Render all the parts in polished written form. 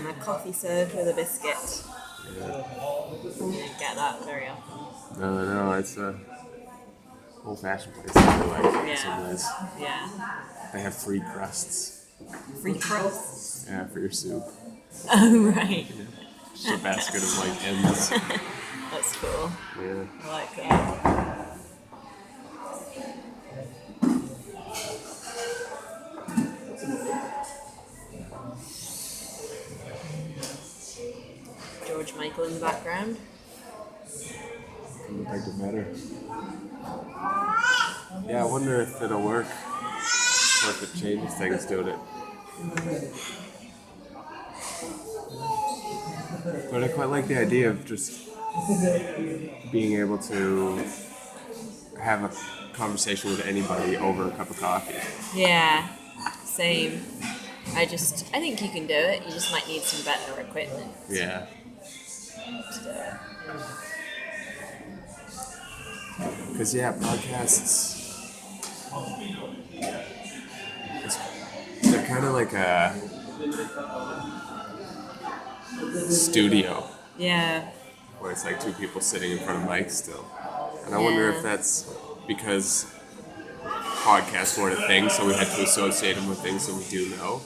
A coffee served with a biscuit. Yeah. You don't get that very often. No, it's a old-fashioned place. I feel like in some ways. Yeah. They have free crusts. Free crusts. Yeah, for your soup. Oh, right. Yeah. Just a basket of like ends. That's cool. Yeah. I like that. George Michael in the background. Couldn't make it better. Yeah, I wonder if it'll work. Or if it changes things doing it. But I quite like the idea of just being able to have a conversation with anybody over a cup of coffee. Yeah, same. I think you can do it. You just might need some better equipment. Yeah. To do it. Because, podcasts, they're kind of like a studio. Yeah. Where it's like two people sitting in front of mics still. And I wonder if that's because podcasts weren't a thing, so we had to associate them with things that we do know,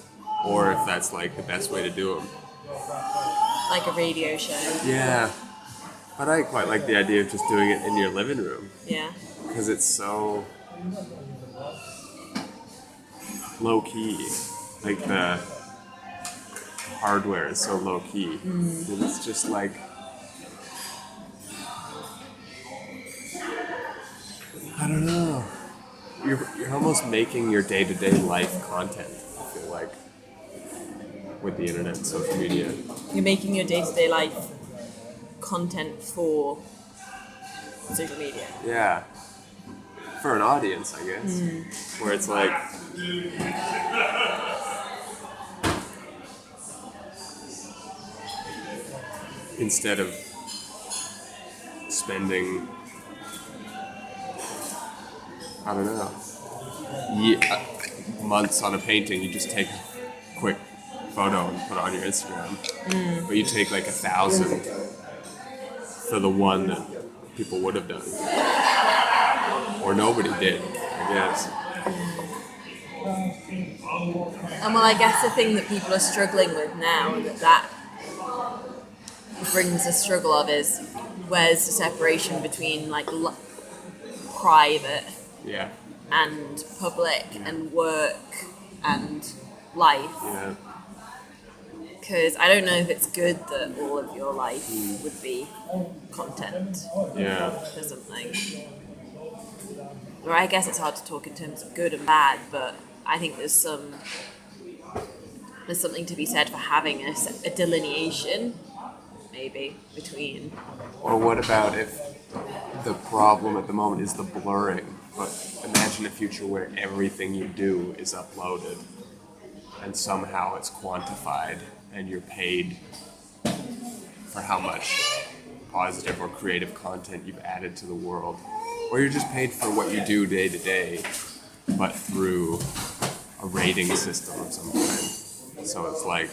or if that's like the best way to do them. Like a radio show. Yeah. But I quite like the idea of just doing it in your living room. Yeah. Because it's so low-key. Like the hardware is so low-key. And it's just like... I don't know. You're almost making your day-to-day life content, I feel like, with the internet and social media. You're making your day-to-day life content for social media. Yeah. For an audience, I guess. Where it's like... Instead of spending... I don't know. Months on a painting, you just take a quick photo and put it on your Instagram. But you take like 1,000 for the one that people would have done. Or nobody did, I guess. And well, I guess the thing that people are struggling with now, and that brings a struggle of, is where's the separation between like private and public and work and life. Yeah. Because I don't know if it's good that all of your life would be content for something. Or I guess it's hard to talk in terms of good and bad, but I think there's something to be said for having a delineation, maybe, between... Or what about if the problem at the moment is the blurring, but imagine a future where everything you do is uploaded and somehow it's quantified and you're paid for how much positive or creative content you've added to the world. Or you're just paid for what you do day to day, but through a rating system of some kind. So it's like...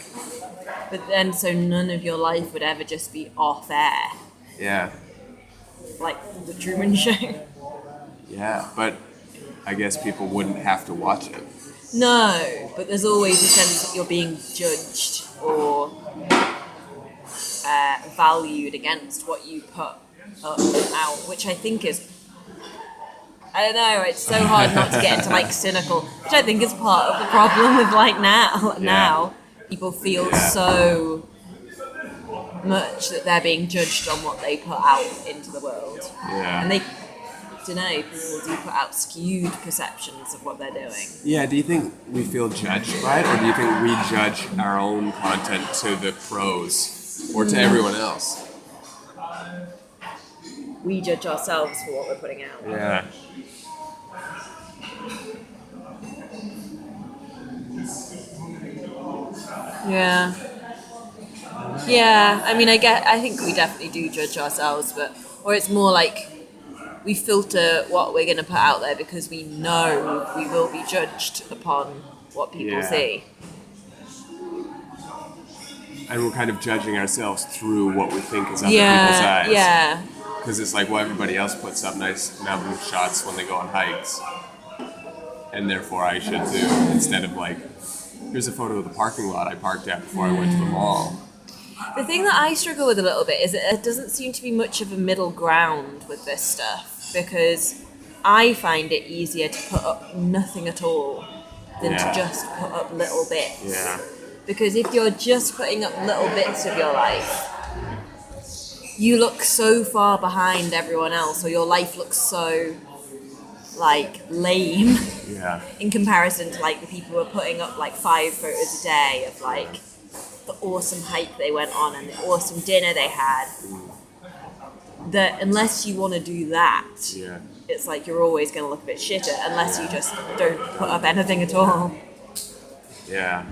But then, so none of your life would ever just be off air. Yeah. Like the Truman Show. Yeah, but I guess people wouldn't have to watch it. No, but there's always a sense that you're being judged or valued against what you put up and out, which I think is... I don't know, it's so hard not to get into like cynical, which I think is part of the problem with like now people feel so much that they're being judged on what they put out into the world. Yeah. And they, I don't know, people do put out skewed perceptions of what they're doing. Yeah, do you think we feel judged by it, or do you think we judge our own content to the pros or to everyone else? We judge ourselves for what we're putting out. Yeah. Yeah, I mean, I think we definitely do judge ourselves, or it's more like we filter what we're going to put out there because we know we will be judged upon what people see. And we're kind of judging ourselves through what we think is other people's Yeah, eyes. yeah. Because it's like, well, everybody else puts up nice mountain shots when they go on hikes. And therefore I should too. Instead of like, here's a photo of the parking lot I parked at before I went to the mall. The thing that I struggle with a little bit is that there doesn't seem to be much of a middle ground with this stuff, because I find it easier to put up nothing at all than to just put up little bits. Yeah. Because if you're just putting up little bits of your life, you look so far behind everyone else, or your life looks so like lame Yeah. in comparison to like the people who are putting up like 5 photos a day of like the awesome hike they went on and the awesome dinner they had. That unless you want to do that, Yeah. it's like you're always going to look a bit shitter unless you just don't put up anything at all. Yeah.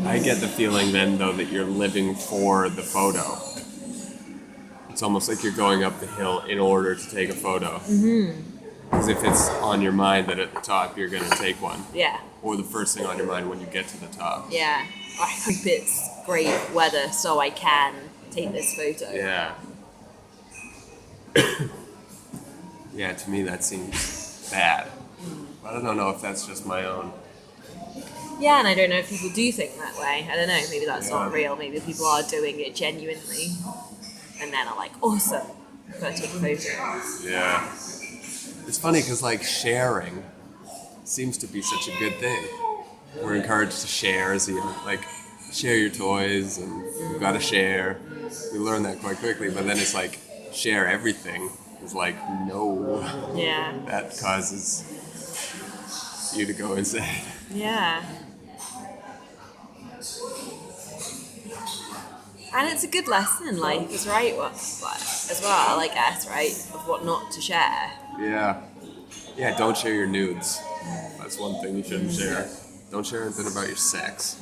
I get the feeling then, though, that you're living for the photo. It's almost like you're going up the hill in order to take a photo. Because if it's on your mind that at the top you're going to take one, Yeah, or the first thing on your mind when you get to the top. yeah. I hope it's great weather so I can take this photo. Yeah. Yeah, to me that seems bad. But I don't know if that's just my own. Yeah, and I don't know if people do think that way. I don't know, maybe that's not Yeah. real. Maybe people are doing it genuinely. And then are like, awesome, I'm going to take a photo. Yeah. It's funny because, like, sharing seems to be such a good thing. We're encouraged to share as you like, share your toys and you've got to share. We learn that quite quickly, but then it's like, share everything. It's like, no, Yeah, that causes you to go insane. yeah. And it's a good lesson in life, is right? As well, I guess, right? Of what not to share. Yeah. Yeah, don't share your nudes. That's one thing you shouldn't share. Don't share anything about your sex.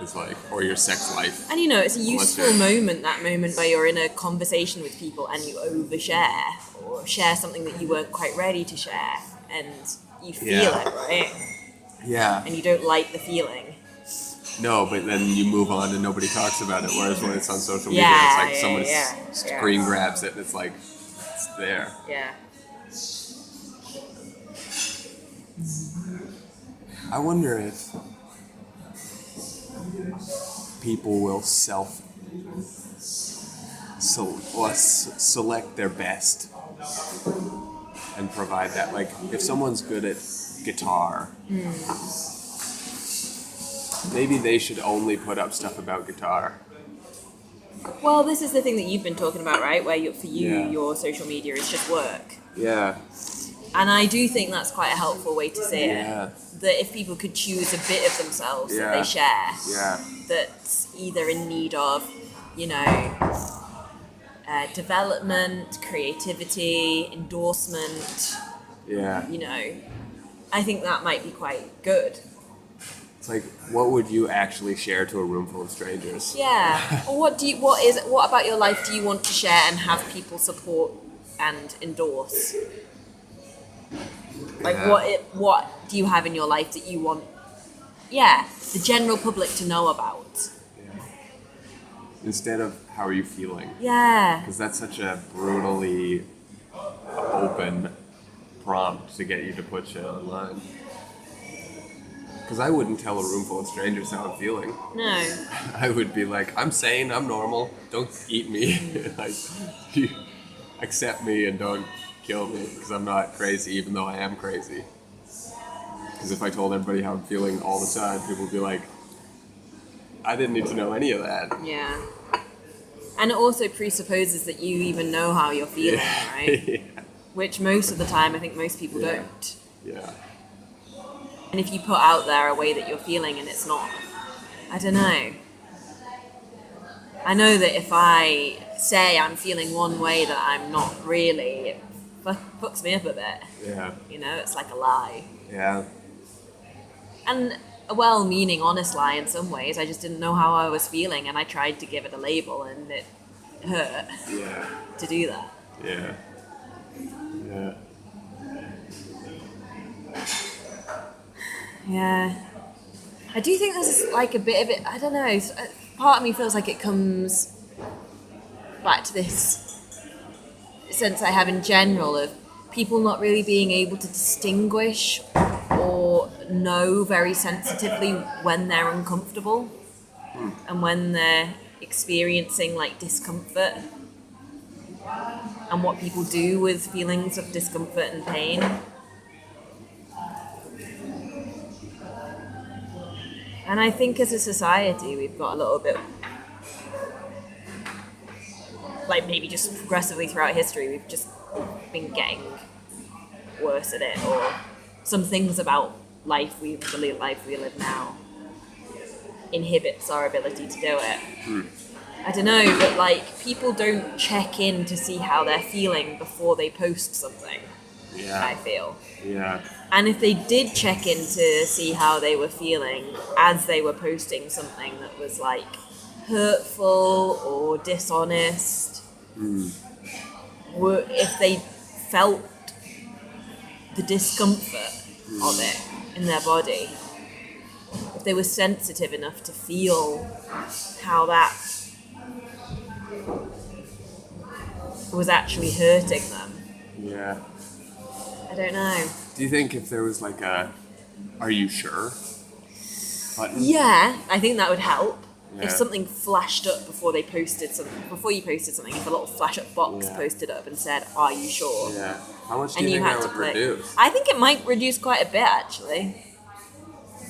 It's like, or your sex life. And you know, it's a Unless useful you're- moment, that moment where you're in a conversation with people and you overshare, or share something that you weren't quite ready to share, and you feel Yeah. it, right? Yeah. And you don't like the feeling. No, but then you move on and nobody talks about it. Whereas when it's on social media, Yeah, it's like yeah, someone yeah, screen grabs it and it's like, it's there. Yeah. I wonder if people will select their best and provide that. Like, if someone's good at guitar, maybe they should only put up stuff about guitar. Well, this is the thing that you've been talking about, right? Where for you, Yeah. your social media is just work. Yeah. And I do think that's quite a helpful way to see Yeah. it. That if people could choose a bit of themselves that Yeah. they share, Yeah. that's either in need of, you know, development, creativity, endorsement, Yeah. you know, I think that might be quite good. It's like, what would you actually share to a room full of strangers? Yeah. Or what about your life do you want to share and have people support and endorse? Like Yeah. what do you have in your life that you want the general public to know about? Instead of, how are you feeling? Yeah. Because that's such a brutally open prompt to get you to put shit online. Because I wouldn't tell a room full of strangers how I'm feeling. No. I would be like, I'm sane, I'm normal, don't eat me. Like, you accept me and don't kill me, because I'm not crazy, even though I am crazy. Because if I told everybody how I'm feeling all the time, people would be like, I didn't need to know any of that. Yeah. And it also presupposes that you even know how you're feeling, right? Yeah. Which most of the time I think most people Yeah. don't. Yeah. And if you put out there a way that you're feeling and it's not, I don't know. I know that if I say I'm feeling one way that I'm not really, it fucks me up a bit. Yeah. You know, it's like a lie. Yeah. And a well-meaning, honest lie in some ways. I just didn't know how I was feeling and I tried to give it a label and it hurt Yeah. to do that. Yeah. Yeah. Yeah. I do think there's like a bit of it, I don't know, part of me feels like it comes back to this sense I have in general of people not really being able to distinguish or know very sensitively when they're uncomfortable and when they're experiencing like discomfort and what people do with feelings of discomfort and pain. And I think as a society we've got a little bit, like maybe just progressively throughout history, we've just been getting worse at it, or some things about the life we live now inhibits our ability to do it. I don't know, but like people don't check in to see how they're feeling before they post something. Yeah. I feel. Yeah. And if they did check in to see how they were feeling as they were posting something that was like hurtful or dishonest, if they felt the discomfort of it in their body, if they were sensitive enough to feel how that was actually hurting them. Yeah. I don't know. Do you think if there was like a "Are you sure?" button? Yeah, I think that would help. Yeah. If something flashed up before you posted something, if a little flash up box posted up and said, "Are you sure?" Yeah. How much do And you you think had that to would click. reduce? I think it might reduce quite a bit actually.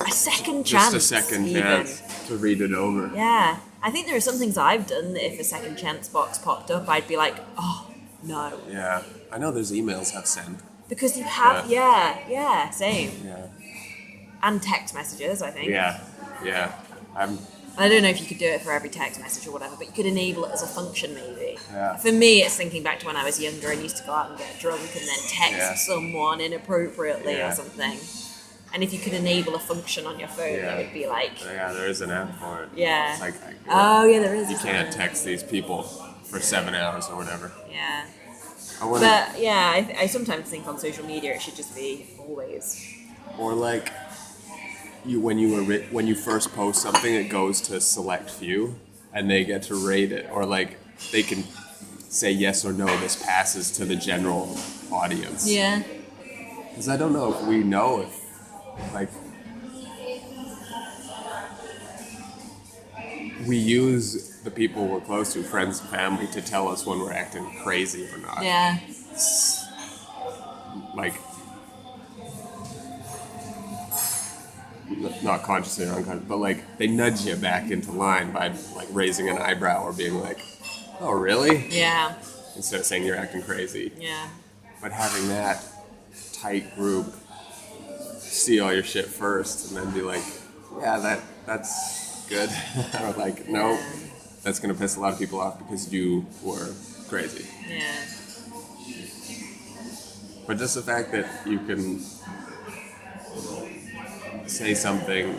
A second chance. Just a second even. chance to read it over. Yeah, I think there are some things I've done that if a second chance box popped up, I'd be like, "Oh no," Yeah. I know there's emails I've sent. because you have. Yeah, same. Yeah. And text messages, I think. Yeah. Yeah. I don't know if you could do it for every text message or whatever, but you could enable it as a function maybe. Yeah. For me, it's thinking back to when I was younger and used to go out and get drunk and then text someone inappropriately or something. And if you could enable a function on your phone, it would be like... Yeah, there is an app for it. Yeah. It's like, there is. you can't text these people for 7 hours or whatever. Yeah. But yeah, I sometimes think on social media it should just be always. Or like, when you first post something, it goes to a select few, and they get to rate it, or like they can say yes or no. This passes to the general audience. Yeah. Because I don't know if we know if like we use the people we're close to, friends and family, to tell us when we're acting crazy or not. Yeah. Like, not consciously or unconsciously, but like they nudge you back into line by like raising an eyebrow or being like, "Oh, really?" Yeah. Instead of saying you're acting crazy. Yeah. But having that tight group see all your shit first and then be like, "Yeah, that's good," or like, "No, that's gonna piss a lot of people off because you were crazy." Yeah. But just the fact that you can say something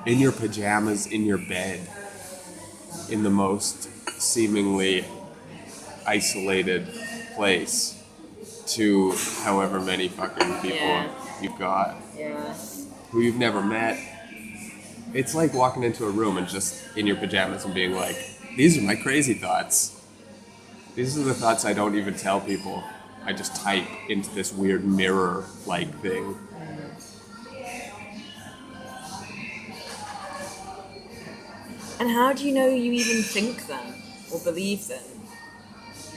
in your pajamas, in your bed, in the most seemingly isolated place, to however many fucking people you've got, who you've never met. It's like walking into a room and just in your pajamas and being like, "These are my crazy thoughts. These are the thoughts I don't even tell people. I just type into this weird mirror-like thing." And how do you know you even think them or believe them?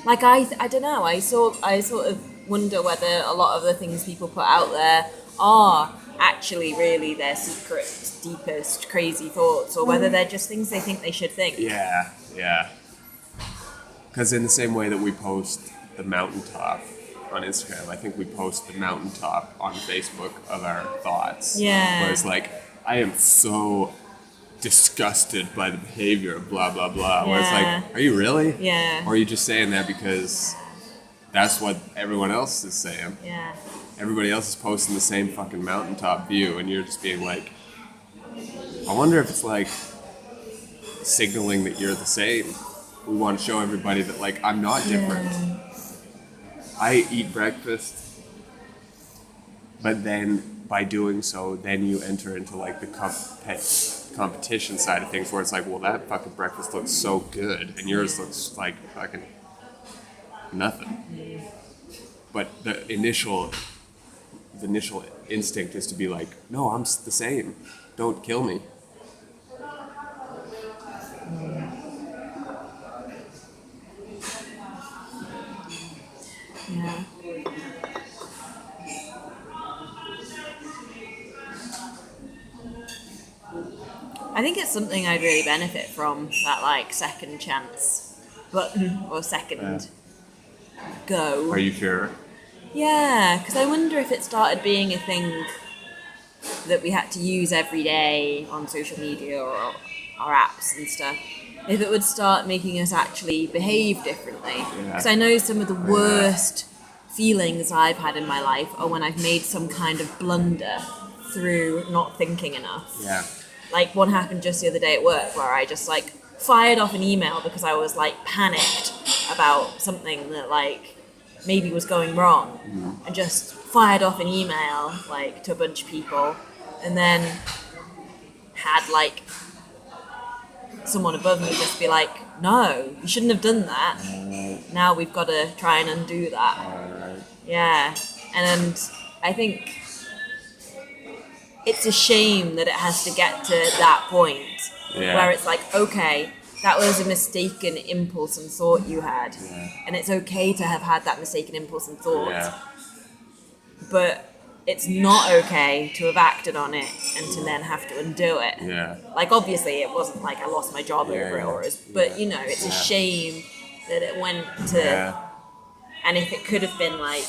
Like I don't know. I sort of wonder whether a lot of the things people put out there are actually really their secret, deepest, crazy thoughts, or whether they're just things they think they should think. Yeah. Because in the same way that we post the mountaintop on Instagram, I think we post the mountaintop on Facebook of our thoughts. Yeah. Whereas like, I am so disgusted by the behavior of blah blah blah. Where it's like, are you really? Yeah. Or are you just saying that because that's what everyone else is saying? Yeah. Everybody else is posting the same fucking mountaintop view, and you're just being like, I wonder if it's like signaling that you're the same. We want to show everybody that like, I'm not different. I eat breakfast But then by doing so, then you enter into like the competition side of things, where it's like, well, that fucking breakfast looks so good, and yours looks like fucking nothing. But the initial instinct is to be like, no, I'm the same. Don't kill me. Yeah. I think it's something I'd really benefit from, that like second chance button or second go. Are you sure? Yeah, because I wonder if it started being a thing that we had to use every day on social media or our apps and stuff, if it would start making us actually behave differently. Because I know some of the worst feelings I've had in my life are when I've made some kind of blunder through not thinking enough. Yeah. Like one happened just the other day at work where I just like fired off an email because I was like panicked about something that like maybe was going wrong, and just fired off an email like to a bunch of people, and then had like someone above me just be like, no, you shouldn't have done that. Now we've got to try and undo that. Yeah. And I think it's a shame that it has to get to that point where it's like, okay, that was a mistaken impulse and thought you had. And it's okay to have had that mistaken impulse and thought. But it's not okay to have acted on it and to then have to undo it. Like, obviously, it wasn't like I lost my job over it, but, you know, it's a shame that it went to... And if it could have been like,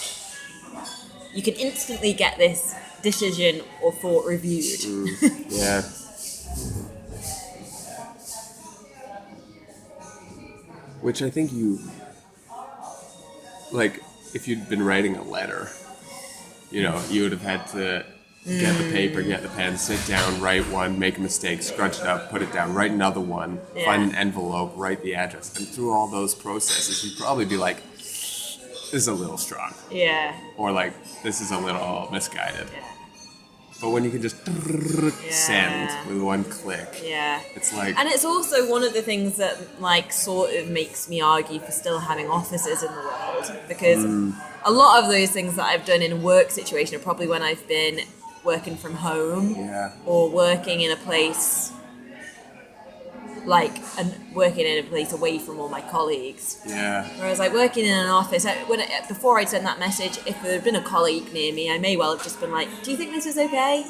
you could instantly get this decision or thought reviewed. Which I think you, like, if you'd been writing a letter, you know, you would have had to get the paper, get the pen, sit down, write one, make a mistake, scrunch it up, put it down, write another one, find an envelope, write the address. And through all those processes, you'd probably be like, this is a little strong. Or like, this is a little misguided. But when you can just send with one click, it's like... And it's also one of the things that, like, sort of makes me argue for still having offices in the world. Because a lot of those things that I've done in a work situation are probably when I've been working from home or working in a place... working in a place away from all my colleagues. Whereas like working in an office, before I'd sent that message, if there had been a colleague near me, I may well have just been like, do you think this is okay?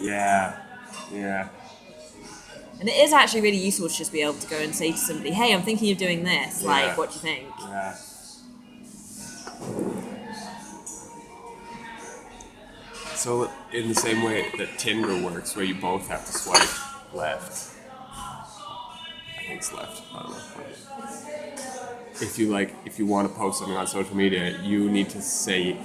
And it is actually really useful to just be able to go and say to somebody, hey, I'm thinking of doing this, like, what do you think? So in the same way that Tinder works, where you both have to swipe left, it's left. I don't know. If you want to post something on social media, you need to say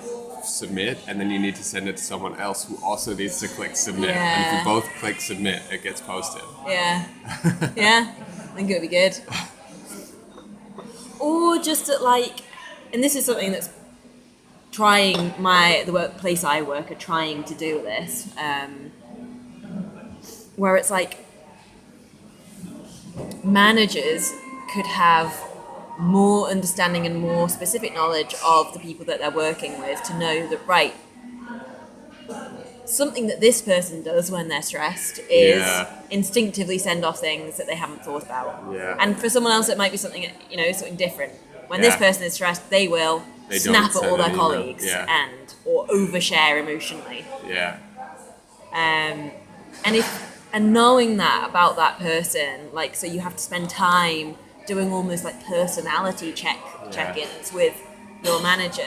submit, and then you need to send it to someone else who also needs to click submit. And if you both click submit, it gets posted. I think it would be good. Or just at like, and this is something that's the workplace I work are trying to do this, where it's like, managers could have more understanding and more specific knowledge of the people that they're working with to know that, right, something that this person does when they're stressed is instinctively send off things that they haven't thought about. And for someone else, it might be something, you know, something different. When this person is stressed, they will snap at all their colleagues or overshare emotionally. And knowing that about that person, like, so you have to spend time doing almost like personality check-ins with your manager.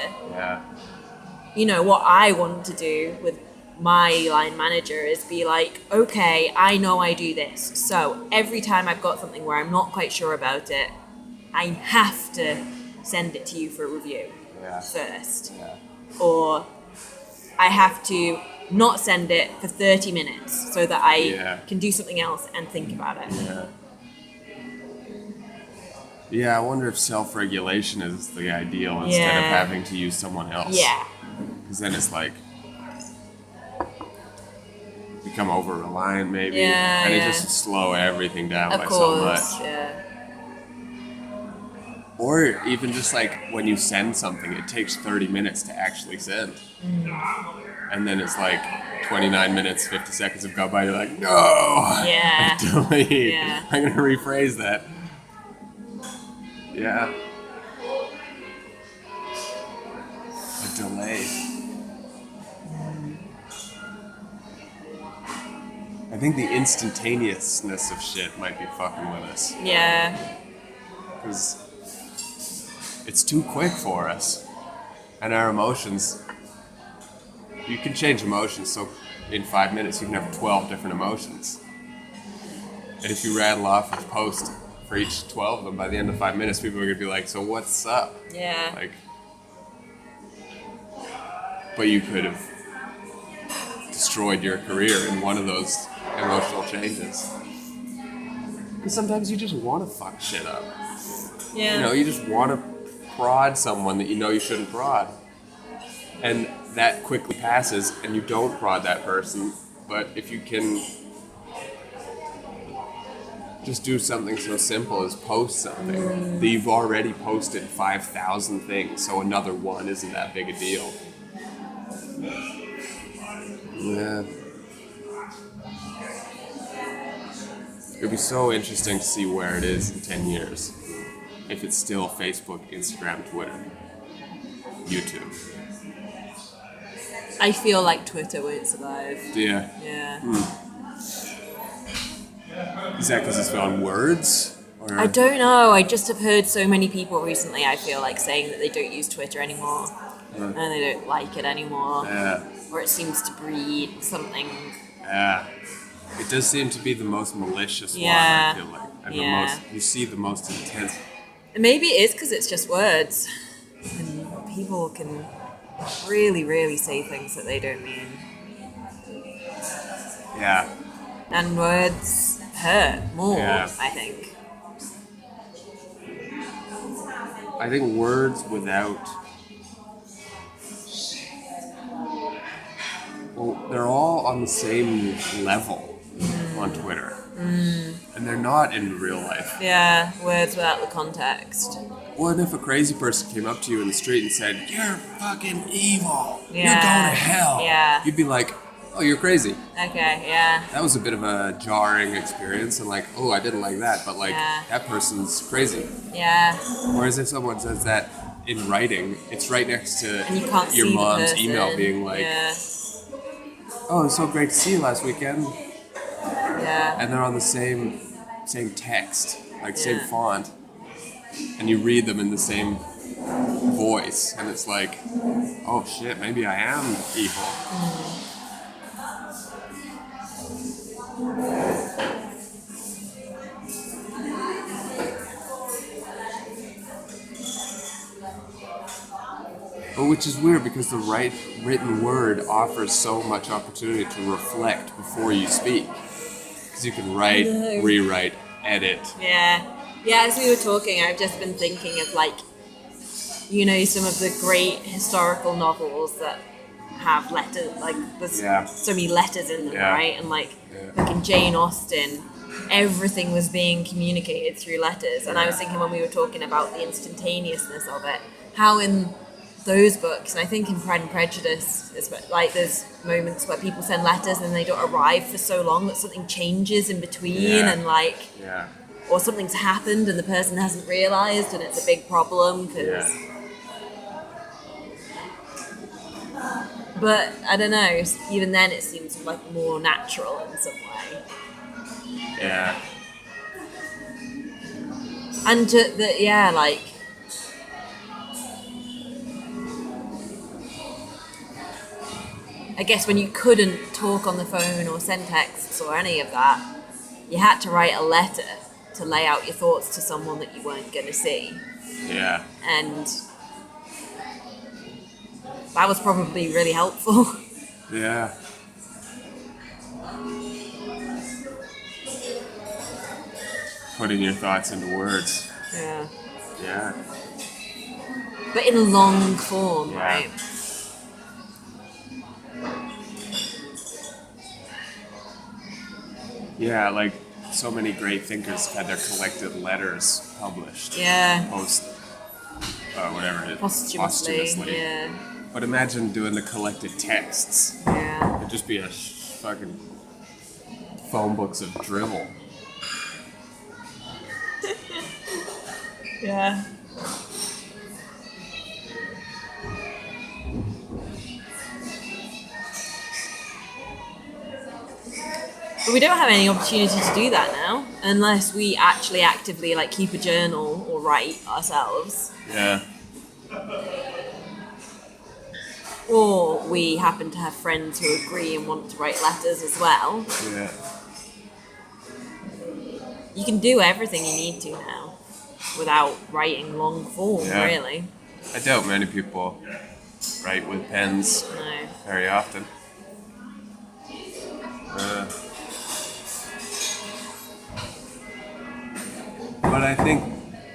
You know, what I want to do with my line manager is be like, okay, I know I do this. So every time I've got something where I'm not quite sure about it, I have to send it to you for a review first. Or I have to not send it for 30 minutes so that I can do something else and think about it. I wonder if self-regulation is the ideal instead of having to use someone else. Because then it's like, become over reliant maybe, Yeah, and yeah. it just slow everything down Of by course, so much. yeah. Or even just like when you send something, it takes 30 minutes to actually send. And then it's like 29 minutes, 50 seconds have gone by, you're like, no! Yeah. Delete. Yeah. I'm going to rephrase that. Yeah. A delay. I think the instantaneousness of shit might be fucking with us. Yeah. Because it's too quick for us. And our emotions, you can change emotions, so in 5 minutes you can have 12 different emotions. And if you rattle off a post for each 12 of them, by the end of 5 minutes, people are going to be like, so what's up? Yeah. Like, but you could have destroyed your career in one of those emotional changes. Because sometimes you just want to fuck shit up. Yeah. You know, you just want to prod someone that you know you shouldn't prod. And that quickly passes and you don't prod that person. But if you can just do something so simple as post something, that you've already posted 5,000 things, so another one isn't that big a deal. Yeah. It'd be so interesting to see where it is in 10 years. If it's still Facebook, Instagram, Twitter, YouTube. I feel like Twitter won't survive. Yeah. Yeah. Is that because it's on words? Or? I don't know. I just have heard so many people recently, I feel like, saying that they don't use Twitter anymore. And they don't like it anymore. Yeah. Or it seems to breed something. Yeah. It does seem to be the most malicious Yeah. one, I feel like. And Yeah. the most, you see the most intense. And maybe it is because it's just words. And people can really, really say things that they don't mean. Yeah. And words hurt more, Yeah. I think. I think words without... Well, they're all on the same level on Twitter. And they're not in real life. Yeah, words without the context. What if a crazy person came up to you in the street and said, "You're fucking evil. You're Yeah. going to hell." Yeah. You'd be like, "Oh, you're crazy." Okay, yeah. That was a bit of a jarring experience, and like, "Oh, I didn't like that," but like, Yeah. that person's crazy. Yeah. Whereas if someone says that in writing, it's right next to And you can't your see mom's the person. email being like, Yeah. "Oh, it was so great to see you last weekend," Yeah. and they're on the same text, like same Yeah. font, and you read them in the same voice, and it's like, oh shit, maybe I am evil. But which is weird because the written word offers so much opportunity to reflect before you speak. Because you can write, rewrite, edit. Yeah. Yeah, as we were talking, I've just been thinking of, like, you know, some of the great historical novels that have letters, like, there's Yeah. so many letters in them, Yeah. right? And, like, Yeah. in Jane Austen, everything was being communicated through letters. And I was thinking when we were talking about the instantaneousness of it, how in those books, and I think in Pride and Prejudice, like, there's moments where people send letters and they don't arrive for so long that something changes in between, Yeah. and, like, Yeah. or something's happened and the person hasn't realised, and it's a big problem because. Yeah. But I don't know. Even then, it seems like more natural in some way. Yeah. And like. I guess when you couldn't talk on the phone or send texts or any of that, you had to write a letter to lay out your thoughts to someone that you weren't going to see. Yeah. And that was probably really helpful. Yeah. Putting your thoughts into words. Yeah. Yeah. But in long form, Yeah. right? Yeah, like so many great thinkers had their collected letters published. Yeah. Whatever it is. Posthumously. Yeah. But imagine doing the collected texts. Yeah. It'd just be a fucking phone books of drivel. Yeah. But we don't have any opportunity to do that now, unless we actually actively like keep a journal or write ourselves. Yeah. Or we happen to have friends who agree and want to write letters as well. Yeah. You can do everything you need to now without writing long form, really. I doubt many people write with pens very often. But I think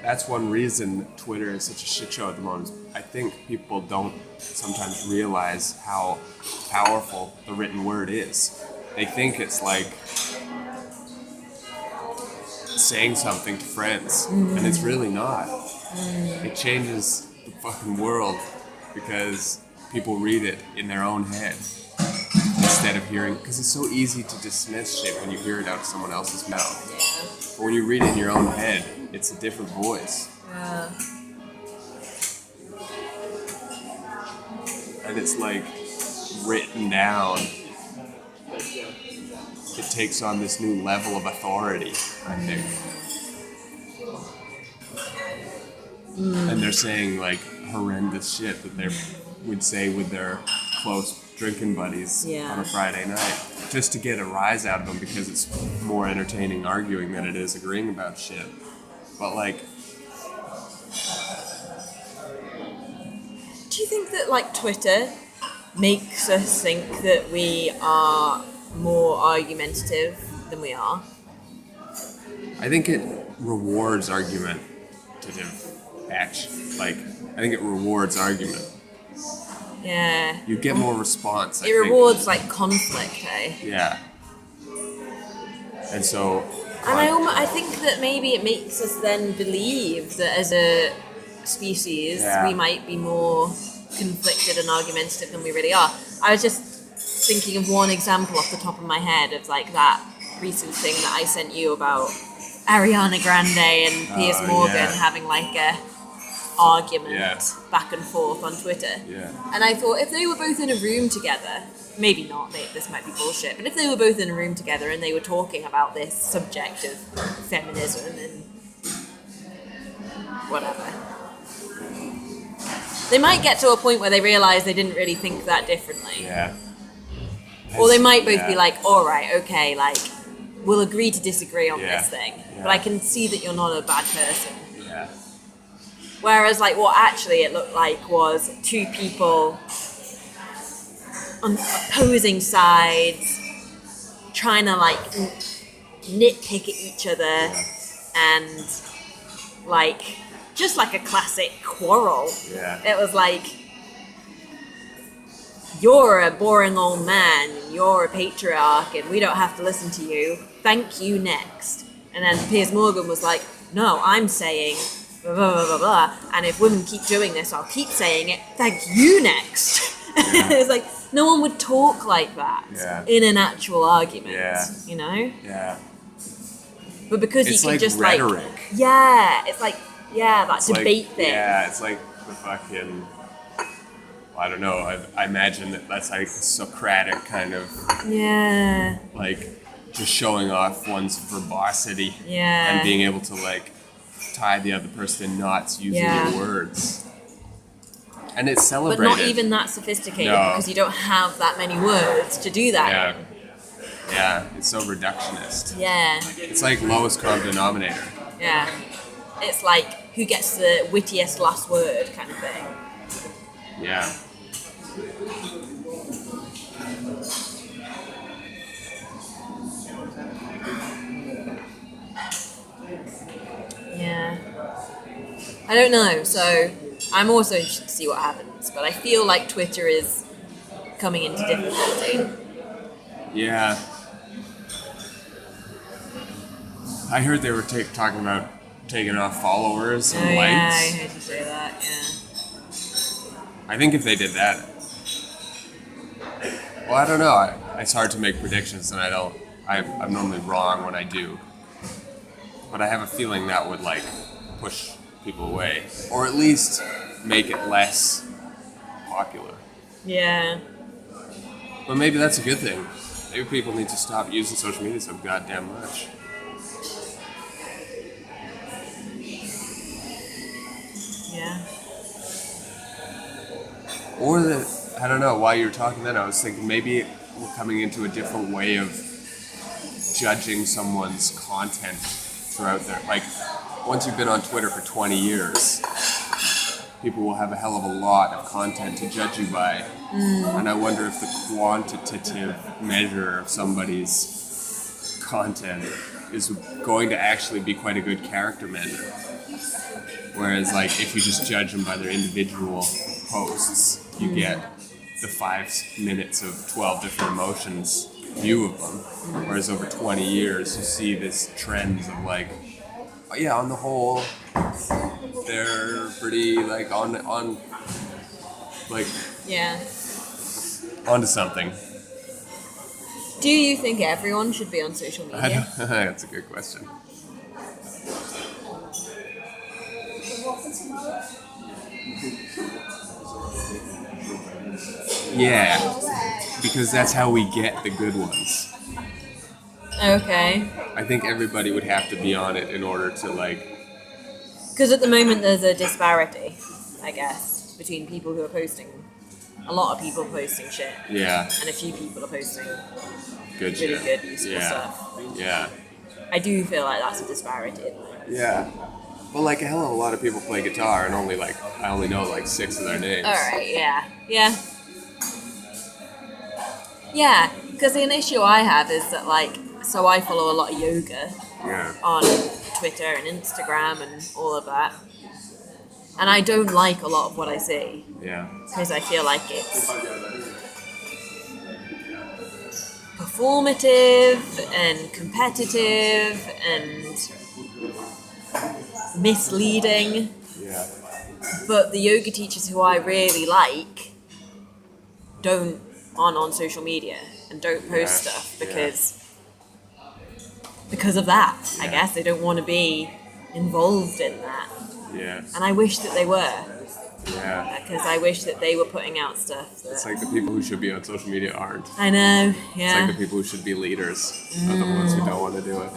that's one reason Twitter is such a shit show at the moment. I think people don't sometimes realize how powerful the written word is. They think it's like saying something to friends, and it's really not. It changes the fucking world because people read it in their own head instead of hearing, because it's so easy to dismiss shit when you hear it out of someone else's mouth. But when you read it in your own head, it's a different voice. Yeah. And it's like written down. It takes on this new level of authority, I think. And they're saying like horrendous shit that they would say with their close drinking buddies on a Friday night, just to get a rise out of them because it's more entertaining arguing than it is agreeing about shit. But like, do you think that like Twitter makes us think that we are more argumentative than we are? I think it rewards argumentative action. Like, I think it rewards argument. Yeah. You get more response. It rewards like conflict, eh? Yeah. And so. And I think that maybe it makes us then believe that as a species we might be more conflicted and argumentative than we really are. I was just thinking of one example off the top of my head of like that recent thing that I sent you about Ariana Grande and Piers Morgan having like a argument back and forth on Twitter. Yeah. And I thought if they were both in a room together, maybe not, this might be bullshit, but if they were both in a room together and they were talking about this subject of feminism and whatever, they might get to a point where they realise they didn't really think that differently. Yeah. Or they might both be like, all right, okay, like, we'll agree to disagree on this thing, but I can see that you're not a bad person. Yeah. Whereas, like, what actually it looked like was two people on opposing sides trying to, like, nitpick at each other and, like, just like a classic quarrel. Yeah. It was like, you're a boring old man, you're a patriarch, and we don't have to listen to you. Thank you, next. And then Piers Morgan was like, no, I'm saying blah, blah, blah, blah, blah. And if women keep doing this, I'll keep saying it. Thank you, next. Yeah. It's like, no one would talk like that in an actual argument, you know? Yeah. It's But because you can like just rhetoric. like... Yeah, it's like, that It's debate like, thing. Yeah, it's like the fucking... I don't know, I imagine that's like a Socratic kind of... Yeah. Like, just showing off one's verbosity. Yeah. And being able to, like, tie the other person in knots using your words. And it's celebrated. But not even that sophisticated because you don't have that many words to do that in. Yeah, it's so reductionist. Yeah. It's like lowest common denominator. Yeah. It's like who gets the wittiest last word kind of thing. Yeah. Yeah. I don't know, so I'm also interested to see what happens, but I feel like Twitter is coming into difficulty. Yeah. I heard they were talking about taking off followers and Oh, likes. yeah, I heard you say that, yeah. I think if they did that, well, I don't know. It's hard to make predictions, and I'm normally wrong when I do. But I have a feeling that would like push people away, or at least make it less popular. Yeah. But maybe that's a good thing. Maybe people need to stop using social media so goddamn much. Yeah. Or I don't know, while you were talking then, I was thinking maybe we're coming into a different way of judging someone's content throughout their, like, once you've been on Twitter for 20 years, people will have a hell of a lot of content to judge you by. And I wonder if the quantitative measure of somebody's content is going to actually be quite a good character measure. Whereas, like, if you just judge them by their individual posts, you get the 5 minutes of 12 different emotions view of them. Whereas over 20 years, you see this trends of, like, oh, yeah, on the whole, they're pretty, like, on like, Yeah. onto something. Do you think everyone should be on social media? That's a good question. Yeah, because that's how we get the good ones. Okay. I think everybody would have to be on it in order to, like... Because at the moment there's a disparity, I guess, between people who are posting, a lot of people posting shit, Yeah, and a few people are posting good really shit. good, useful Yeah, stuff. yeah, I do feel like that's a disparity at the moment. yeah. Well, like, a hell of a lot of people play guitar, and I only know, like, 6 of their names. Alright, yeah. Yeah. Yeah, because an issue I have is that, like, so I follow a lot of yoga Yeah. on Twitter and Instagram and all of that. And I don't like a lot of what I see Yeah. because I feel like it's performative and competitive and misleading. Yeah. But the yoga teachers who I really like aren't on social media and don't post stuff because of that. I guess they don't want to be involved in that. Yeah. And I wish that they were, Yeah. because I wish that they were putting out stuff that... It's like the people who should be on social media aren't. I know, It's yeah. like the people who should be leaders are the ones who don't want to do it.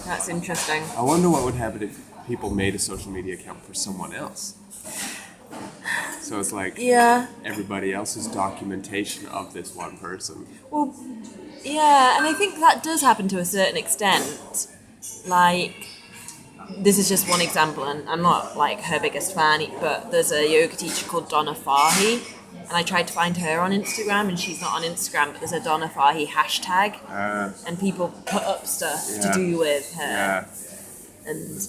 That's interesting. I wonder what would happen if people made a social media account for someone else. So it's like Yeah. everybody else's documentation of this one person. Well, yeah, and I think that does happen to a certain extent. Like, this is just one example, and I'm not, like, her biggest fan, but there's a yoga teacher called Donna Fahy, and I tried to find her on Instagram, and she's not on Instagram, but there's a Donna Fahy hashtag, and people put up stuff to Yeah. do with her, Yeah. and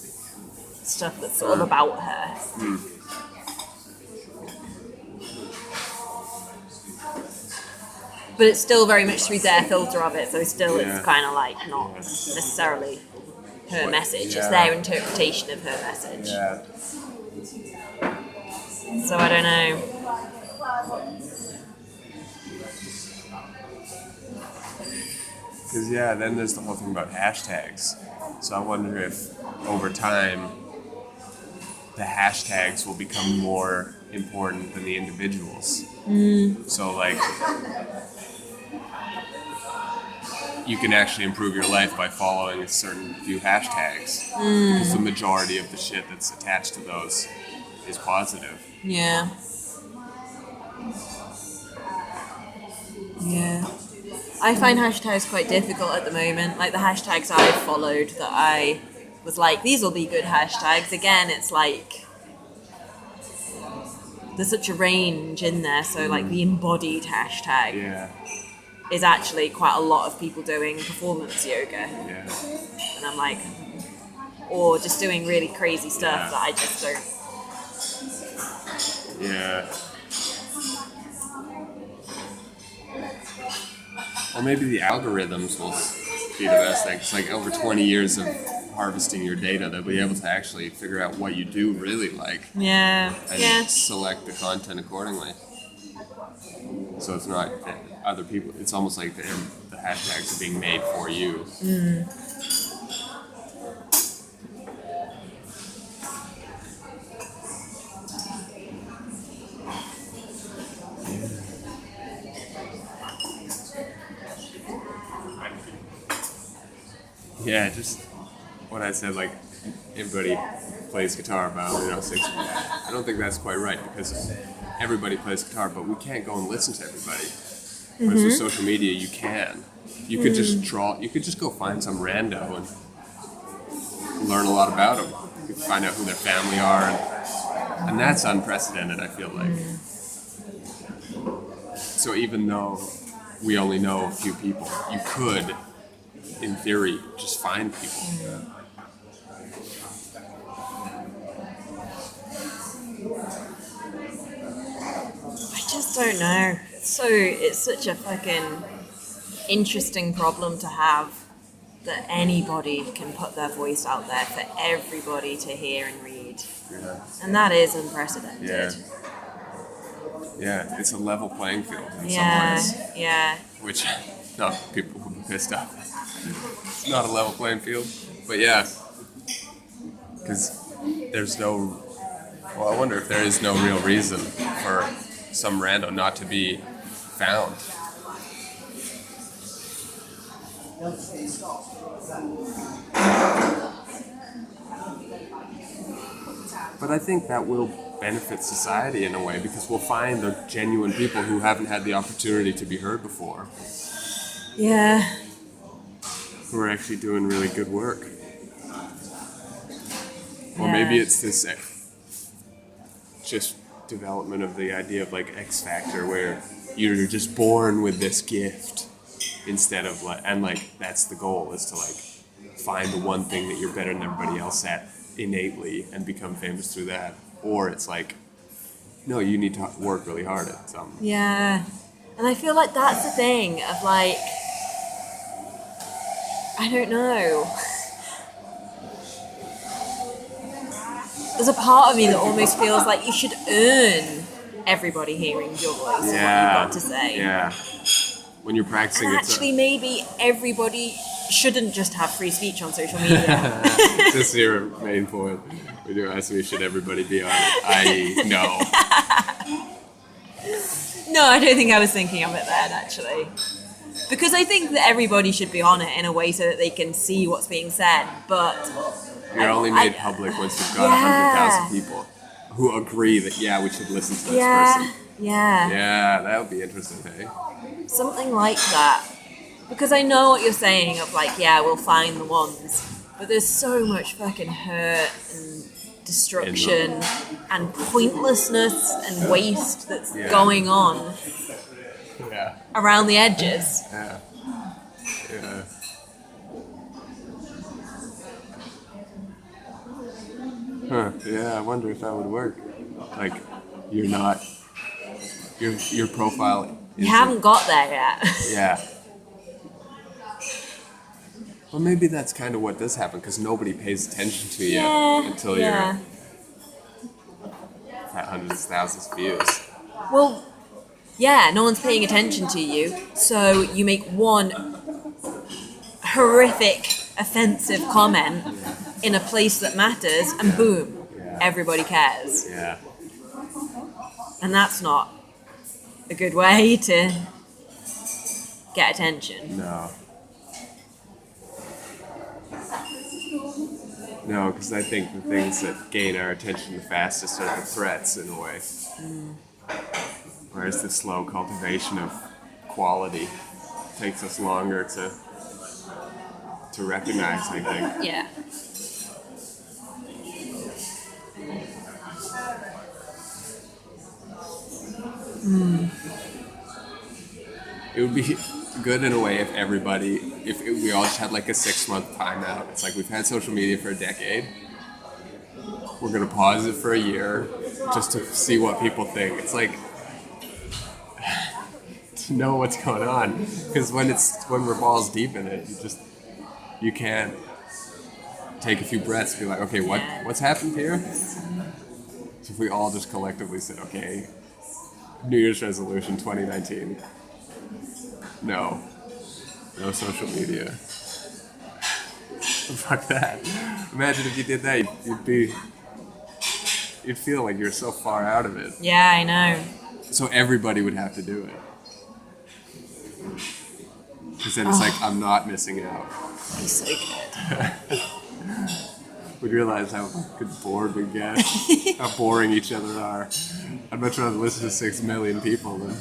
stuff that's sort of about her. But it's still very much through their filter of it, so still Yeah. it's kind of like not necessarily her message, it's Yeah. their interpretation of her message. Yeah. So I don't know. Because, then there's the whole thing about hashtags. So I wonder if, over time, the hashtags will become more important than the individuals. So, like, you can actually improve your life by following a certain few hashtags. Because the majority of the shit that's attached to those is positive. Yeah. Yeah. I find hashtags quite difficult at the moment. Like the hashtags I've followed that I was like, these will be good hashtags. Again, it's like there's such a range in there. So like the embodied hashtag Yeah. is actually quite a lot of people doing performance yoga. Yeah. And I'm like, or just doing really crazy stuff that I just don't. Yeah. Or maybe the algorithms will be the best thing. It's like over 20 years of harvesting your data, they'll be able to actually figure out what you do really like. Yeah. And Yeah. select the content accordingly. So it's not other people. It's almost like the hashtags are being made for you. Yeah, just what I said, like everybody plays guitar about, 6. I don't think that's quite right because everybody plays guitar, but we can't go and listen to everybody. Whereas with social media, you can. You could just you could just go find some rando and learn a lot about them. You could find out who their family are, and that's unprecedented, I feel like. So even though we only know a few people, you could, in theory, just find people. I just don't know. It's such a fucking interesting problem to have that anybody can put their voice out there for everybody to hear and read. Yeah. And that is unprecedented. Yeah. Yeah, it's a level playing field in some ways. Yeah. Which, no, people will be pissed off. It's not a level playing field. But yeah, because there's no... Well, I wonder if there is no real reason for some rando not to be found. But I think that will benefit society in a way because we'll find the genuine people who haven't had the opportunity to be heard before. Yeah. Who are actually doing really good work. Or maybe it's this just development of the idea of like X Factor where you're just born with this gift instead of that's the goal is to find the one thing that you're better than everybody else at innately and become famous through that. Or it's no, you need to work really hard at something. Yeah. And I feel like that's the thing of I don't know. There's a part of me that almost feels like you should earn everybody hearing your voice and what you've got to say. Yeah. When you're practicing and actually, maybe everybody shouldn't just have free speech on social media. This is your main point. When you ask me, should everybody be on it? No. No, I don't think I was thinking of it then, actually. Because I think that everybody should be on it in a way so that they can see what's being said, but... You're only made public once you've got 100,000 people who agree that, we should listen to this person. Yeah. Yeah, that would be interesting, hey? Something like that. Because I know what you're saying of we'll find the ones. But there's so much fucking hurt and destruction and pointlessness and waste that's going on around the edges. Yeah. Yeah. Huh. Yeah, I wonder if that would work. Your profile. You haven't got there yet. Yeah. Well, maybe that's kind of what does happen because nobody pays attention to you until you're at hundreds of thousands of views. Well, no one's paying attention to you, so you make one horrific, offensive comment in a place that matters, and boom, everybody cares. Yeah. And that's not a good way to get attention. No. No, because I think the things that gain our attention the fastest are the threats in a way. Whereas the slow cultivation of quality takes us longer to recognize, I think. Yeah. It would be good in a way if we all just had a 6-month timeout. It's we've had social media for a decade. We're going to pause it for a year just to see what people think. It's to know what's going on. Because when we're balls deep in it, you can't take a few breaths and be like, okay, what's happened here? So if we all just collectively said, okay, New Year's resolution 2019, no social media. Fuck that. Imagine if you did that, you'd feel like you're so far out of it. Yeah, I know. So everybody would have to do it. Because then it's like, I'm not missing out. He's so good. We realize how bored we get, how boring each other are. I'd much rather listen to 6 million people than...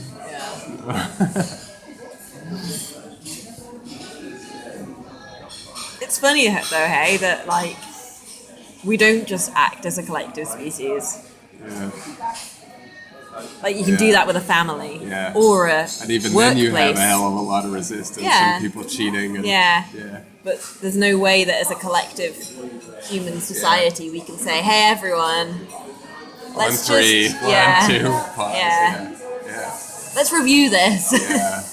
It's funny though, hey, that like we don't just act as a collective species. Yeah. Like you can do that with a family or a and even workplace. then you have a hell of a lot of resistance and people cheating. And, But there's no way that as a collective human society we can say, hey everyone, let's 1, 3, just 1, 2, pause. Yeah. Let's review this. Yeah.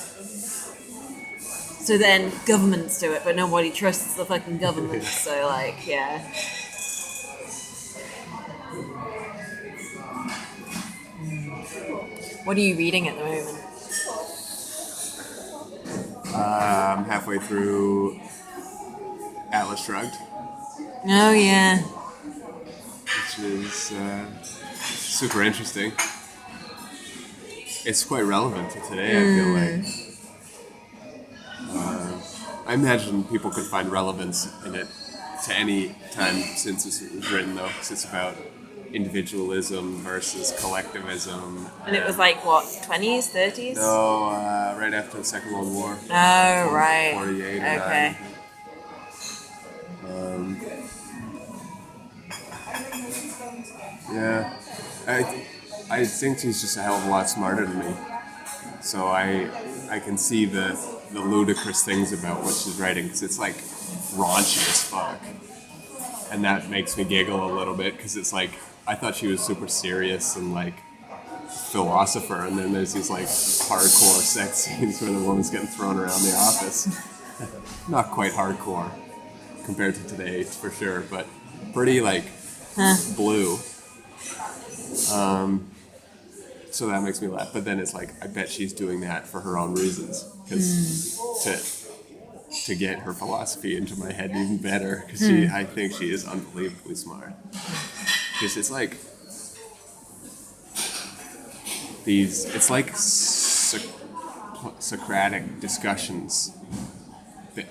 So then governments do it, but nobody trusts the fucking government. So like, yeah. What are you reading at the moment? I'm halfway through Atlas Shrugged. Oh yeah. Which is super interesting. It's quite relevant to today, I feel like. I imagine people could find relevance in it to any time since it was written, though, because it's about individualism versus collectivism. And it was like, what, 20s, 30s? No, right after the Second World War. Oh, right. 48 or okay. 9. Yeah. I think she's just a hell of a lot smarter than me. So I can see the ludicrous things about what she's writing, because it's like raunchy as fuck. And that makes me giggle a little bit, because it's like, I thought she was super serious and like philosopher, and then there's these like hardcore sex scenes where the woman's getting thrown around the office. Not quite hardcore compared to today, for sure, but pretty like blue. So that makes me laugh. But then it's like, I bet she's doing that for her own reasons, because to get her philosophy into my head even better, because I think she is unbelievably smart. Because it's like it's like Socratic discussions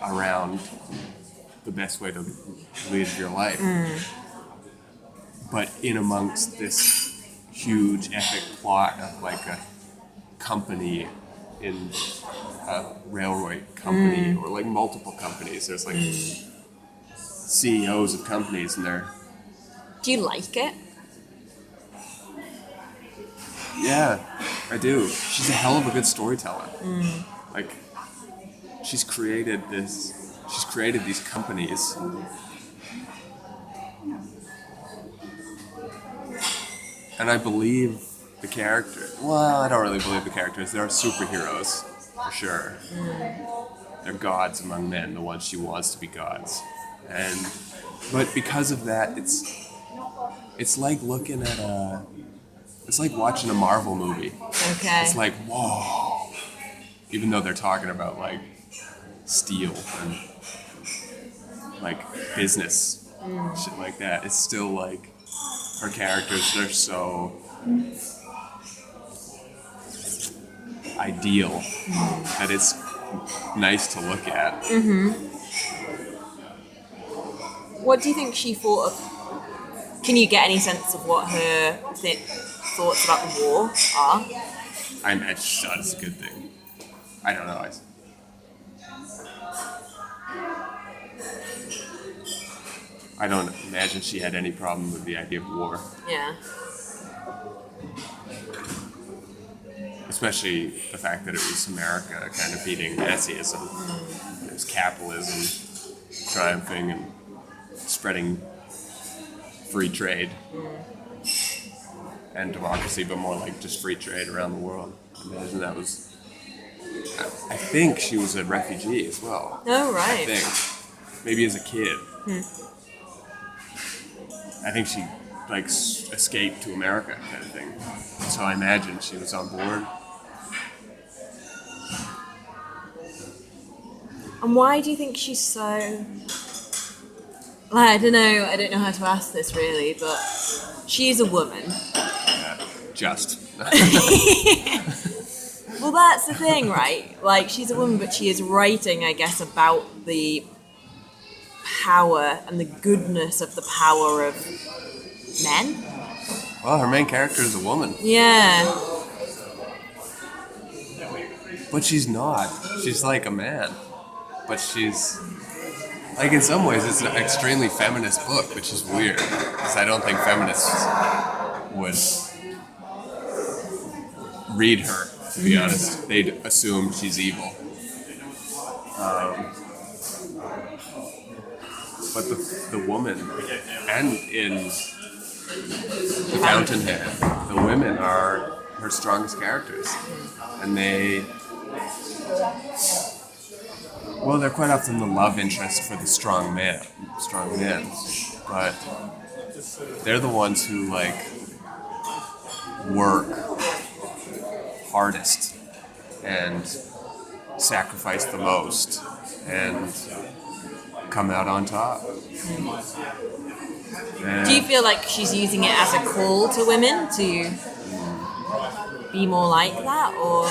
around the best way to lead your life. But in amongst this huge epic plot of like a company in a railway company or like multiple companies. There's like CEOs of companies and they're... Do you like it? Yeah, I do. She's a hell of a good storyteller. Like, she's created these companies. And I believe the character. Well, I don't really believe the characters. They're superheroes, for sure. They're gods among men, the ones she wants to be gods. But because of that, it's like looking at it's like watching a Marvel movie. Okay. It's like, whoa. Even though they're talking about like steel and like business, shit like that, it's still like her characters are so ideal that it's nice to look at. What do you think she thought of? Can you get any sense of what her thoughts about the war are? I just thought it's a good thing. I don't know. I don't imagine she had any problem with the idea of war. Yeah. Especially the fact that it was America kind of beating Nazism. It was capitalism triumphing and spreading free trade and democracy, but more like just free trade around the world. I imagine that was I think she was a refugee as well. Oh, I right. think. Maybe as a kid. I think she like escaped to America kind of thing. So I imagine she was on board. And why do you think she's so... Like, I don't know how to ask this really, but she's a woman. Just. Well, that's the thing, right? Like, she's a woman, but she is writing, I guess, about the power and the goodness of the power of men. Well, her main character is a woman. Yeah. But she's not. She's like a man. But she's... Like, in some ways, it's an extremely feminist book, which is weird. Because I don't think feminists would read her, to be honest. They'd assume she's evil. But the woman, and in Fountainhead, the women are her strongest characters. And they're quite often the love interest for the strong men, but they're the ones who, like, work hardest and sacrifice the most and come out on top. Do you feel like she's using it as a call to women to be more like that, or?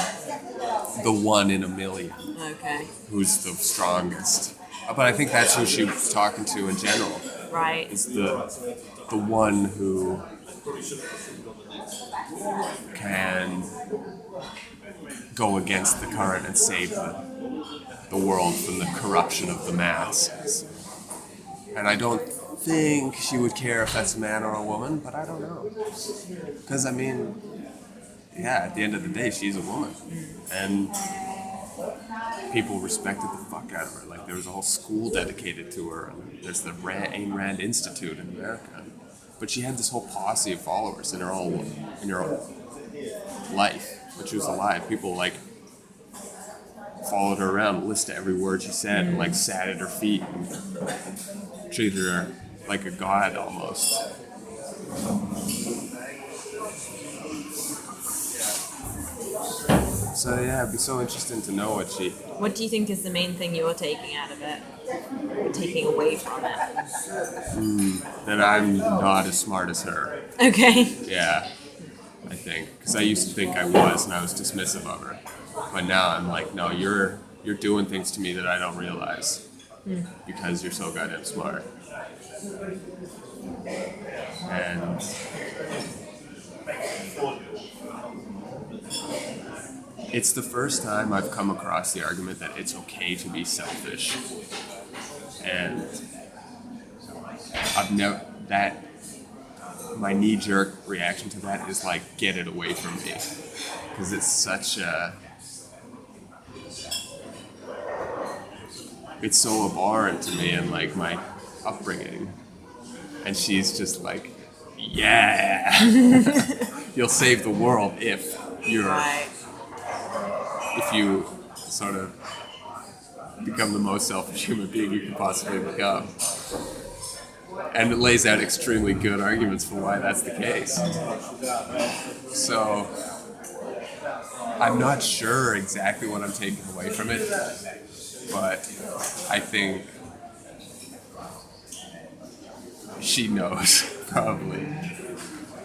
The one in a million. Okay. Who's the strongest. But I think that's who she was talking to in general. Right. Is the one who can go against the current and save the world from the corruption of the masses. And I don't think she would care if that's a man or a woman, but I don't know. Because, I mean, yeah, at the end of the day, she's a woman. And people respected the fuck out of her. Like, there was a whole school dedicated to her. And there's the Ayn Rand Institute in America. But she had this whole posse of followers in her own life, when she was alive. People, like, followed her around, listened to every word she said, and, like, sat at her feet and treated her like a god almost. So yeah, it'd be so interesting to know what she... What do you think is the main thing you're taking out of it? Taking away from it? That I'm not as smart as her. Okay. Yeah, I think. Because I used to think I was, and I was dismissive of her. But now I'm like, no, you're doing things to me that I don't realize. Because you're so goddamn smart. And... it's the first time I've come across the argument that it's okay to be selfish. And I've never... my knee-jerk reaction to that is like, get it away from me. Because it's such a... it's so abhorrent to me and like my upbringing. And she's just like, yeah! You'll save the world if you're... Right. if you sort of become the most selfish human being you can possibly become. And it lays out extremely good arguments for why that's the case. So, I'm not sure exactly what I'm taking away from it, but I think she knows, probably.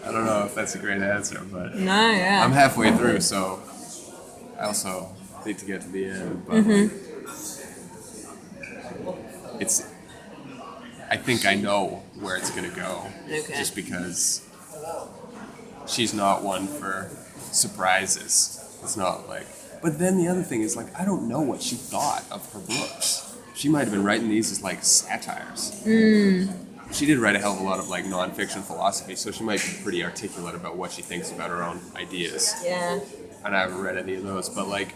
I don't know if that's a great answer, but No, yeah. I'm halfway through, so I also need to get to the end. But it's... I think I know where it's going to go. Okay. Just because she's not one for surprises. It's not like... But then the other thing is, like, I don't know what she thought of her books. She might have been writing these as, like, satires. She did write a hell of a lot of, like, non-fiction philosophy, so she might be pretty articulate about what she thinks about her own ideas. Yeah. And I haven't read any of those, but, like,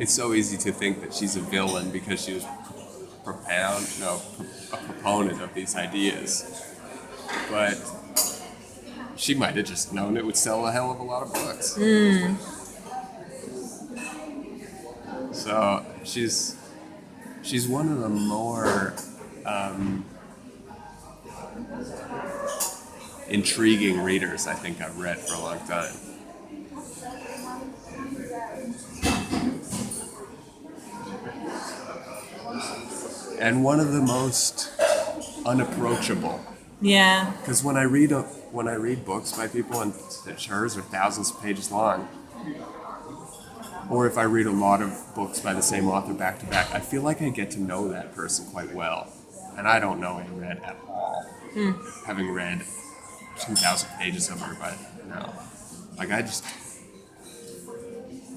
it's so easy to think that she's a villain because she was a proponent of these ideas. But she might have just known it would sell a hell of a lot of books. So she's one of the more intriguing readers I think I've read for a long time. And one of the most unapproachable. Yeah. Because when I read books by people and hers are thousands of pages long, or if I read a lot of books by the same author back to back, I feel like I get to know that person quite well. And I don't know Ayn Rand at all. Having read 2,000 pages of her, but no. Like I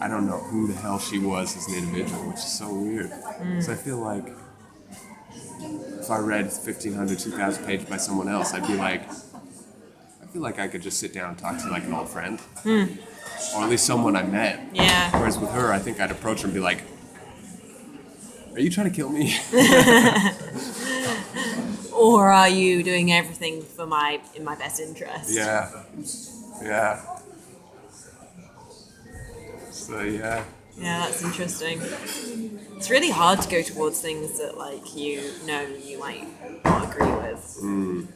don't know who the hell she was as an individual, which is so weird. So I feel like if I read 1,500, 2,000 pages by someone else, I feel like I could just sit down and talk to like an old friend. Or at least someone I met. Yeah. Whereas with her, I think I'd approach her and be like, are you trying to kill me? Or are you doing everything in my best interest? Yeah. So yeah. Yeah, that's interesting. It's really hard to go towards things that like you might not agree with,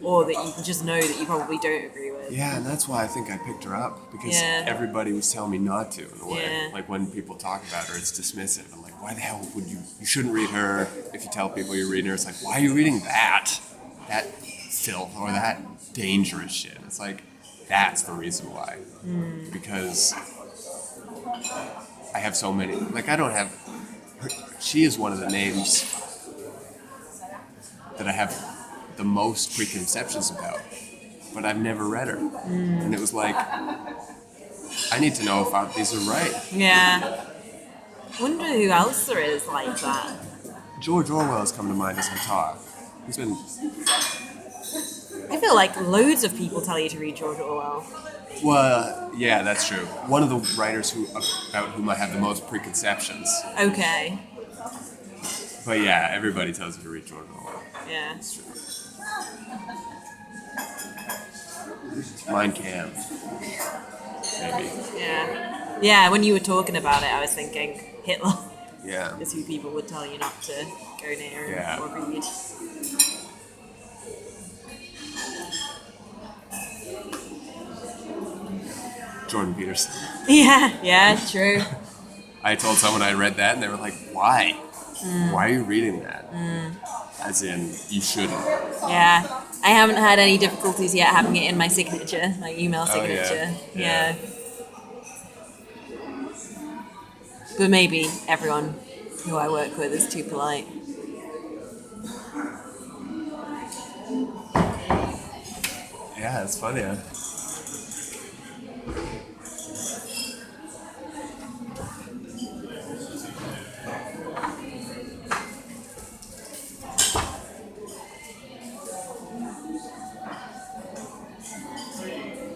or that you just know that you probably don't agree with. Yeah, and that's why I think I picked her up, because everybody was telling me not to in a way. Yeah. Like when people talk about her, it's dismissive. I'm like, why the hell would you shouldn't read her. If you tell people you're reading her, it's like, why are you reading that filth or that dangerous shit? It's like, that's the reason why. Because I have so many, like I don't have, she is one of the names that I have the most preconceptions about, but I've never read her. And it was like, I need to know if these are right. Yeah. I wonder who else there is like that. George Orwell has come to mind as I talk. He's been... I feel like loads of people tell you to read George Orwell. Well, yeah, that's true. One of the writers about whom I have the most preconceptions. Okay. But yeah, everybody tells you to read George Orwell. Yeah. That's true. Mein Kampf. Maybe. Yeah. Yeah, when you were talking about it, I was thinking Hitler Yeah. is who people would tell you not to go near Yeah. or read. Jordan Peterson. Yeah, true. I told someone I read that and they were like, why? Why are you reading that? As in, you shouldn't. Yeah. I haven't had any difficulties yet having it in my signature, my email Oh, yeah. signature. Yeah. But maybe everyone who I work with is too polite. Yeah, it's funny. Huh?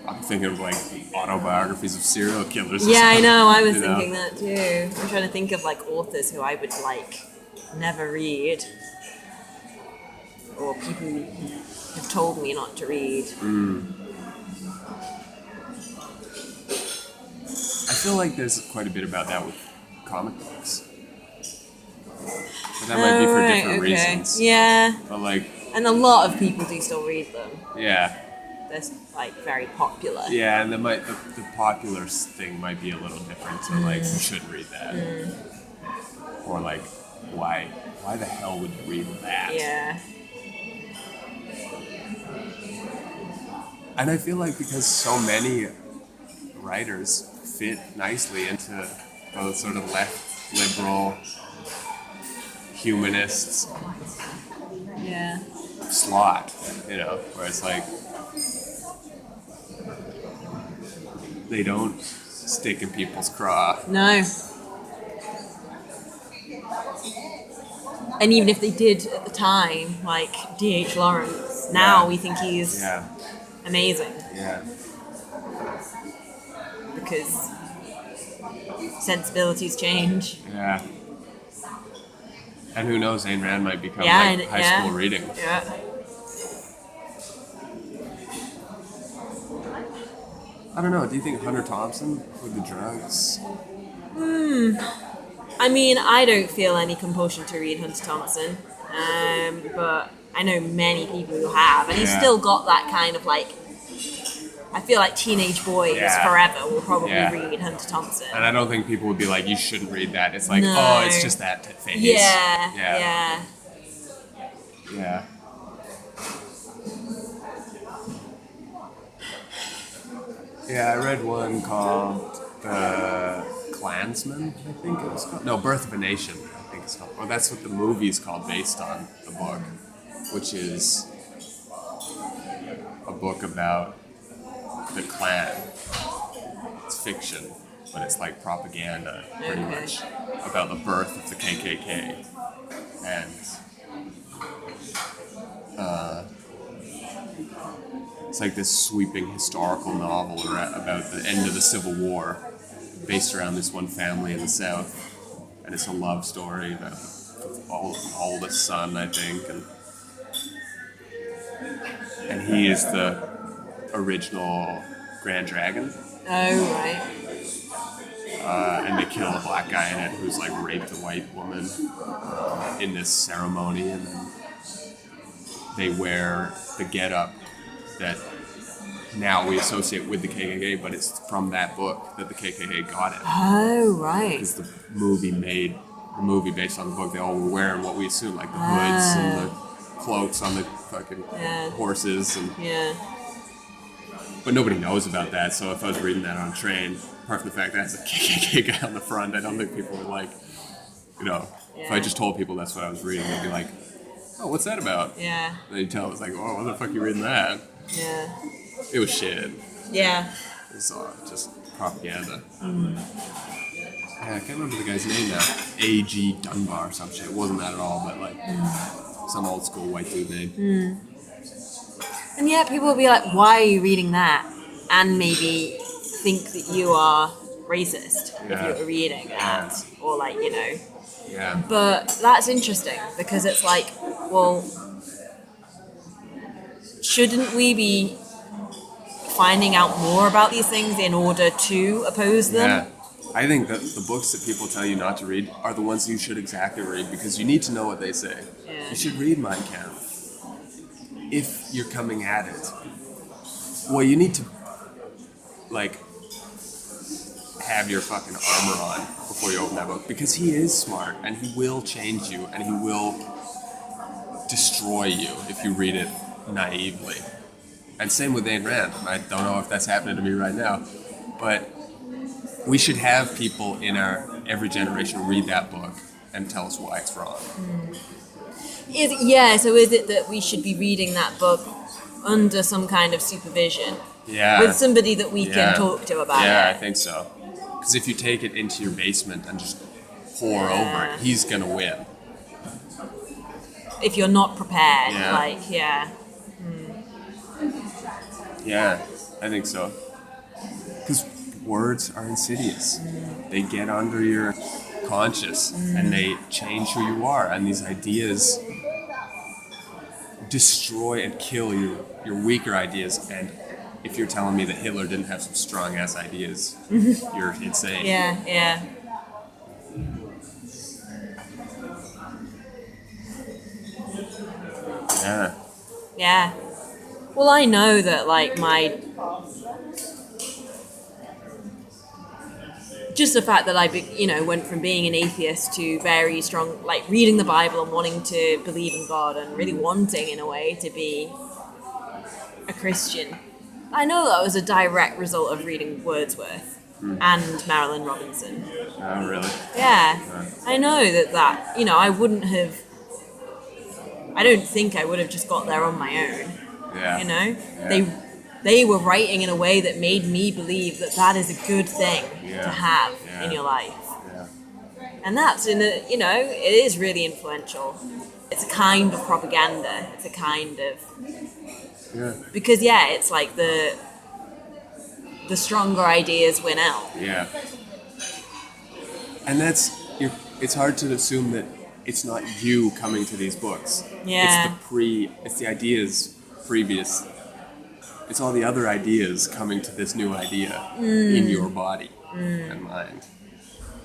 I'm thinking of like autobiographies of serial killers. Yeah, I know. I was You know? thinking that too. I'm trying to think of like authors who I would like never read, or people who have told me not to read. I feel like there's quite a bit about that with comic books. But that might be for different reasons. Yeah, But like, and a lot of people do still read them. yeah. They're like very popular. Yeah, and the popular thing might be a little different. So like, you shouldn't read that. Or like, why the hell would you read that? Yeah. And I feel like because so many writers fit nicely into those sort of left liberal humanists Yeah. slot, you know, where it's like they don't stick in people's craw. No. And even if they did at the time, like D.H. Lawrence, now we think he's amazing Yeah. because sensibilities change. Yeah. And who knows, Ayn Rand might become Yeah, like and- high yeah. school reading. Yeah. I don't know, do you think Hunter Thompson with the drugs? I mean, I don't feel any compulsion to read Hunter Thompson, but I know many people who have, and he's still got that kind of like. I feel like teenage boys forever will probably read Hunter Thompson. And I don't think people would be like, you shouldn't read that. It's like, oh, it's just that phase. Yeah. Yeah, I read one called Klansmen, I think it was called. No, Birth of a Nation, I think it's called. Well, that's what the movie's called based on the book, which is a book about the Klan. It's fiction, but it's like propaganda, pretty much, about the birth of the KKK. And it's like this sweeping historical novel about the end of the Civil War, based around this one family in the South. And it's a love story about the oldest son, I think. And he is the original Grand Dragon. Oh, right. And they kill a black guy in it who's like raped a white woman in this ceremony, and then they wear the getup that now we associate with the KKK, but it's from that book that the KKK got it. Oh, right. Because the movie based on the book, they all were wearing what we assume, like the hoods and the cloaks on the fucking horses. But nobody knows about that, so if I was reading that on a train, apart from the fact that it's a KKK guy on the front, I don't think people would like, if I just told people that's what I was reading, they'd be like, oh, what's that about? Yeah. And then you tell them, it's like, oh, what the fuck are you reading that? Yeah. It was shit. Yeah. It was just propaganda. Yeah, I can't remember the guy's name now. A.G. Dunbar or some shit. It wasn't that at all, but like some old school white dude name. And yet people will be like, why are you reading that? And maybe think that you are racist if you're reading that. Or like, Yeah. But that's interesting because it's like, well, shouldn't we be finding out more about these things in order to oppose them? Yeah. I think that the books that people tell you not to read are the ones you should exactly read because you need to know what they say. Yeah. You should read Mein Kampf if you're coming at it. Well, you need to, like, have your fucking armor on before you open that book because he is smart and he will change you and he will destroy you if you read it naively. And same with Ayn Rand. I don't know if that's happening to me right now, but we should have people in every generation read that book and tell us why it's wrong. So is it that we should be reading that book under some kind of supervision? Yeah. With somebody that we can talk to about it? Yeah, I think so. Because if you take it into your basement and just pour over it, he's going to win. If you're not prepared, Yeah, I think so. Because words are insidious. They get under your conscious and they change who you are. And these ideas destroy and kill your weaker ideas. And if you're telling me that Hitler didn't have some strong-ass ideas, you're insane. Yeah. Yeah. Well, I know that, like, just the fact that I, went from being an atheist to very strong, like, reading the Bible and wanting to believe in God and really wanting, in a way, to be a Christian. I know that was a direct result of reading Wordsworth and Marilyn Robinson. Oh, really? Yeah. I know that, I don't think I would have just got there on my own. Yeah. They were writing in a way that made me believe that is a good thing to have in your life. Yeah. And that's it is really influential. It's a kind of propaganda. It's a kind of because it's like the stronger ideas win out. Yeah. And it's hard to assume that it's not you coming to these books. Yeah. It's the ideas previous. It's all the other ideas coming to this new idea in your body and mind.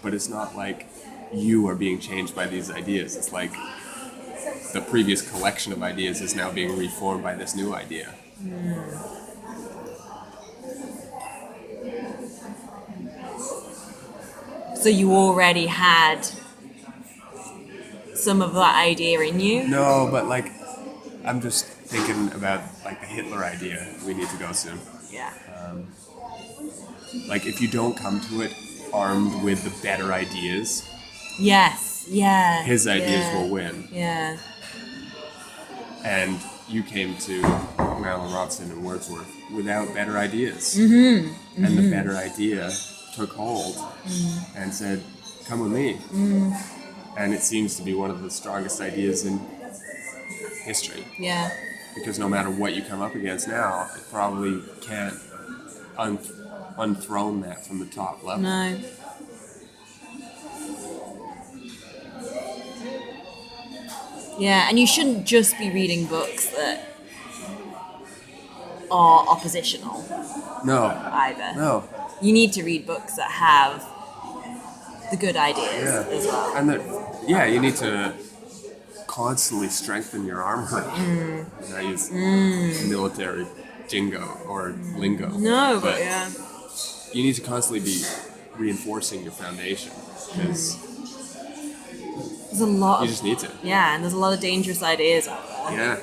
But it's not like you are being changed by these ideas. It's like the previous collection of ideas is now being reformed by this new idea. So you already had some of that idea in you? No, but like, I'm just thinking about like the Hitler idea. We need to go soon. Yeah. Like, if you don't come to it armed with the better ideas, Yes. Yeah. his ideas yeah, will win. Yeah. And you came to Marilyn Robson and Wordsworth without better ideas. Mm-hmm. And the better idea took hold and said, come with me. And it seems to be one of the strongest ideas in history. Yeah. Because no matter what you come up against now, it probably can't unthrone that from the top level. No. Yeah, and you shouldn't just be reading books that are oppositional No. either. No. You need to read books that have the good ideas Yeah. as well. And you need to constantly strengthen your armor. I use military jingo or lingo. No, but yeah. You need to constantly be reinforcing your foundation because There's a lot you of just need to. yeah, and there's a lot of dangerous ideas out there. Yeah.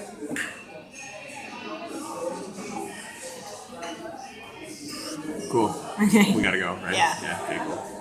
Cool. Okay. We gotta go, right? Yeah. Yeah, okay, cool.